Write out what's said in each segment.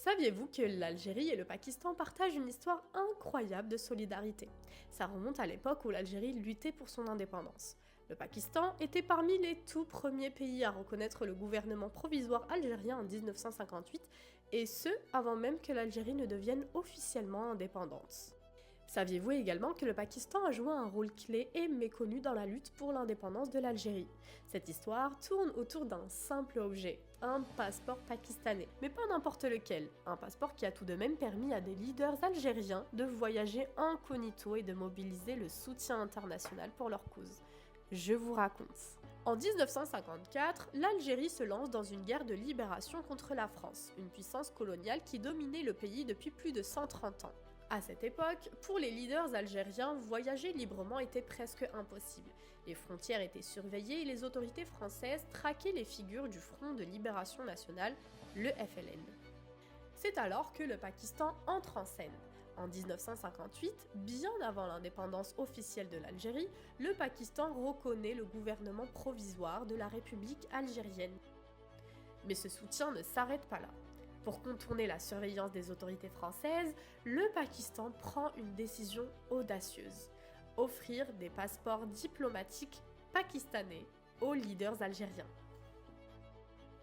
Saviez-vous que l'Algérie et le Pakistan partagent une histoire incroyable de solidarité? Ça remonte à l'époque où l'Algérie luttait pour son indépendance. Le Pakistan était parmi les tout premiers pays à reconnaître le gouvernement provisoire algérien en 1958, et ce, avant même que l'Algérie ne devienne officiellement indépendante. Saviez-vous également que le Pakistan a joué un rôle clé et méconnu dans la lutte pour l'indépendance de l'Algérie? Cette histoire tourne autour d'un simple objet, un passeport pakistanais. Mais pas n'importe lequel, un passeport qui a tout de même permis à des leaders algériens de voyager incognito et de mobiliser le soutien international pour leur cause. Je vous raconte. En 1954, l'Algérie se lance dans une guerre de libération contre la France, une puissance coloniale qui dominait le pays depuis plus de 130 ans. À cette époque, pour les leaders algériens, voyager librement était presque impossible. Les frontières étaient surveillées et les autorités françaises traquaient les figures du Front de Libération Nationale, le FLN. C'est alors que le Pakistan entre en scène. En 1958, bien avant l'indépendance officielle de l'Algérie, le Pakistan reconnaît le gouvernement provisoire de la République algérienne. Mais ce soutien ne s'arrête pas là. Pour contourner la surveillance des autorités françaises, le Pakistan prend une décision audacieuse: offrir des passeports diplomatiques pakistanais aux leaders algériens.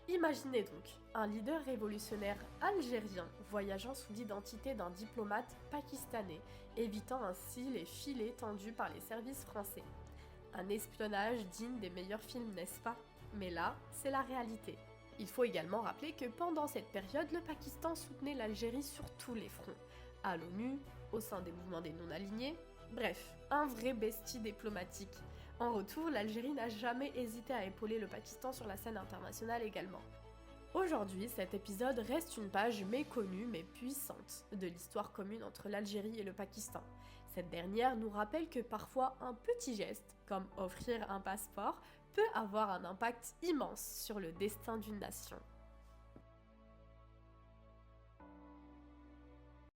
Imaginez donc un leader révolutionnaire algérien voyageant sous l'identité d'un diplomate pakistanais, évitant ainsi les filets tendus par les services français. Un espionnage digne des meilleurs films, n'est-ce pas? Mais là, c'est la réalité. Il faut également rappeler que pendant cette période, le Pakistan soutenait l'Algérie sur tous les fronts, à l'ONU, au sein des mouvements des non-alignés, bref, un vrai bestie diplomatique. En retour, l'Algérie n'a jamais hésité à épauler le Pakistan sur la scène internationale également. Aujourd'hui, cet épisode reste une page méconnue mais puissante de l'histoire commune entre l'Algérie et le Pakistan. Cette dernière nous rappelle que parfois un petit geste, comme offrir un passeport, peut avoir un impact immense sur le destin d'une nation.